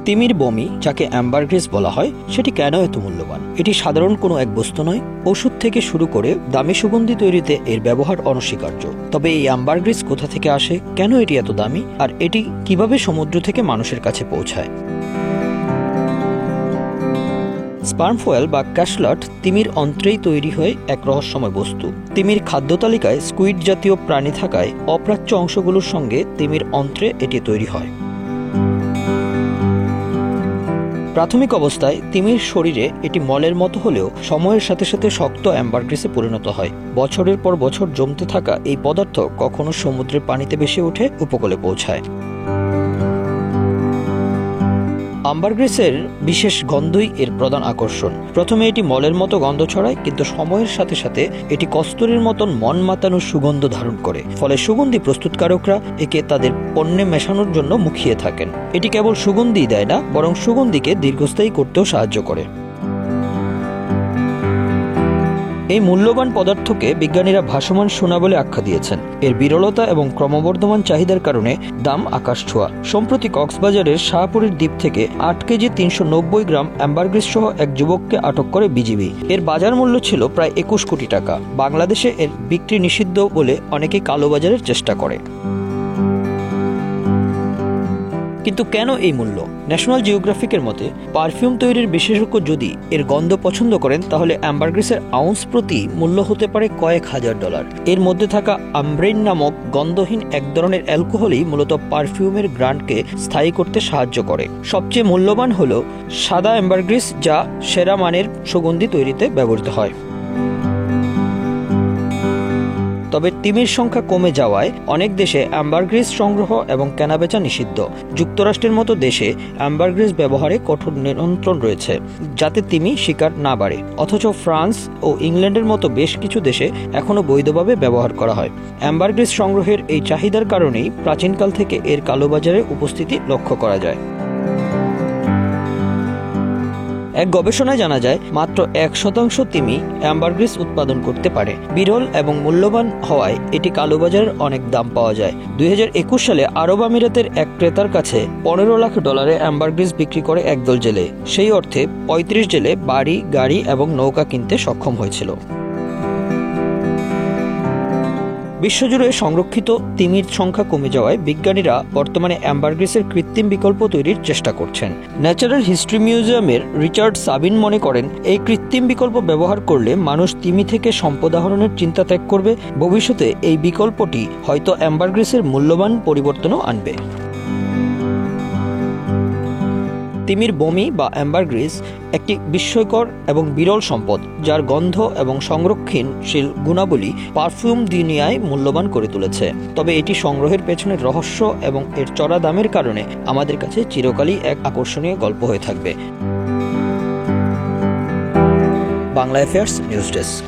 তিমির বমি, যাকে অ্যাম্বারগ্রিস বলা হয়, সেটি কেন এত মূল্যবান? এটি সাধারণ কোনো এক বস্তু নয়। ওষুধ থেকে শুরু করে দামি সুগন্ধি তৈরিতে এর ব্যবহার অনস্বীকার্য। তবে এই অ্যাম্বারগ্রিস কোথা থেকে আসে, কেন এটি এত দামি, আর এটি কিভাবে সমুদ্র থেকে মানুষের কাছে পৌঁছায়? স্পার্ম ফয়েল বা ক্যাশলট তিমির অন্ত্রেই তৈরি হয়ে এক রহস্যময় বস্তু। তিমির খাদ্য তালিকায় স্কুইড জাতীয় প্রাণী থাকায় অপ্রাচ্য অংশগুলোর সঙ্গে তিমির অন্ত্রে এটি তৈরি হয়। প্রাথমিক অবস্থায় তিমির শরীরে এটি মলের মতো হলেও সময়ের সাথে সাথে শক্ত অ্যাম্বারগ্রিসে পরিণত হয়। বছরের পর বছর জমতে থাকা এই পদার্থ কখনো সমুদ্রের পানিতে ভেসে উঠে উপকূলে পৌঁছায়। অ্যাম্বারগ্রিসের বিশেষ গন্ধই এর প্রধান আকর্ষণ। প্রথমে এটি মলের মতো গন্ধ ছড়ায়, কিন্তু সময়ের সাথে সাথে এটি কস্তুরীর মতন মন মাতানো সুগন্ধ ধারণ করে। ফলে সুগন্ধি প্রস্তুতকারকরা একে তাদের পণ্যে মেশানোর জন্য মুখিয়ে থাকেন। এটি কেবল সুগন্ধিই দেয় না, বরং সুগন্ধিকে দীর্ঘস্থায়ী করতেও সাহায্য করে। এই মূল্যবান পদার্থকে বিজ্ঞানীরা ভাসমান সোনা বলে আখ্যা দিয়েছেন। এর বিরলতা এবং ক্রমবর্ধমান চাহিদার কারণে দাম আকাশ ছোঁয়া। সম্প্রতি কক্সবাজারের শাহপুরের দ্বীপ থেকে 8 কেজি 390 গ্রাম অ্যাম্বারগ্রিস সহ এক যুবককে আটক করে বিজিবি। এর বাজার মূল্য ছিল প্রায় 21 কোটি টাকা। বাংলাদেশে এর বিক্রি নিষিদ্ধ বলে অনেকেই কালোবাজারের চেষ্টা করে। কিন্তু কেন এই মূল্য? ন্যাশনাল জিওগ্রাফিকের মতে, পারফিউম তৈরির বিশেষজ্ঞ যদি এর গন্ধ পছন্দ করেন, তাহলে অ্যাম্বারগ্রিসের আউন্স প্রতি মূল্য হতে পারে কয়েক হাজার ডলার। এর মধ্যে থাকা আমব্রেইন নামক গন্ধহীন এক ধরনের অ্যালকোহলই মূলত পারফিউমের গ্রান্ডকে স্থায়ী করতে সাহায্য করে। সবচেয়ে মূল্যবান হল সাদা অ্যাম্বারগ্রিস, যা সেরা মানের সুগন্ধি তৈরিতে ব্যবহৃত হয়। তবে তিমির সংখ্যা কমে যাওয়ায় অনেক দেশে অ্যাম্বারগ্রিস সংগ্রহ এবং কেনাবেচা নিষিদ্ধ। যুক্তরাষ্ট্রের মতো দেশে অ্যাম্বারগ্রিস ব্যবহারে কঠোর নিয়ন্ত্রণ রয়েছে, যাতে তিমি শিকার না বাড়ে। অথচ ফ্রান্স ও ইংল্যান্ডের মতো বেশ কিছু দেশে এখনও বৈধভাবে ব্যবহার করা হয়। অ্যাম্বারগ্রিস সংগ্রহের এই চাহিদার কারণেই প্রাচীনকাল থেকে এর কালোবাজারে উপস্থিতি লক্ষ্য করা যায়। এক গবেষণায় জানা যায়, মাত্র 1% তিমি অ্যাম্বারগ্রিস উৎপাদন করতে পারে। বিরল এবং মূল্যবান হওয়ায় এটি কালোবাজারের অনেক দাম পাওয়া যায়। 2021 সালে আরব আমিরাতের এক ক্রেতার কাছে $15 লাখ অ্যাম্বারগ্রিস বিক্রি করে একদল জেলে। সেই অর্থে 35 জেলে বাড়ি, গাড়ি এবং নৌকা কিনতে সক্ষম হয়েছিল। বিশ্বজুড়ে সংরক্ষিত তিমির সংখ্যা কমে যাওয়ায় বিজ্ঞানীরা বর্তমানে অ্যাম্বারগ্রিসের কৃত্রিম বিকল্প তৈরির চেষ্টা করছেন। ন্যাচারাল হিস্ট্রি মিউজিয়ামের রিচার্ড সাবিন মনে করেন, এই কৃত্রিম বিকল্প ব্যবহার করলে মানুষ তিমি থেকে সম্পদ আহরণের চিন্তা ত্যাগ করবে। ভবিষ্যতে এই বিকল্পটি হয়তো অ্যাম্বারগ্রিসের মূল্যবান পরিবর্তনও আনবে। তিমির বমি বা অ্যাম্বারগ্রিস একটি বিস্ময়কর এবং বিরল সম্পদ, যার গন্ধ এবং সংরক্ষণশীল গুণাবলী পারফিউম দুনিয়ায় মূল্যবান করে তুলেছে। তবে এটি সংগ্রহের পেছনের রহস্য এবং এর চড়া দামের কারণে আমাদের কাছে চিরকালই এক আকর্ষণীয় গল্প হয়ে থাকবে। Bangla affairs news desk.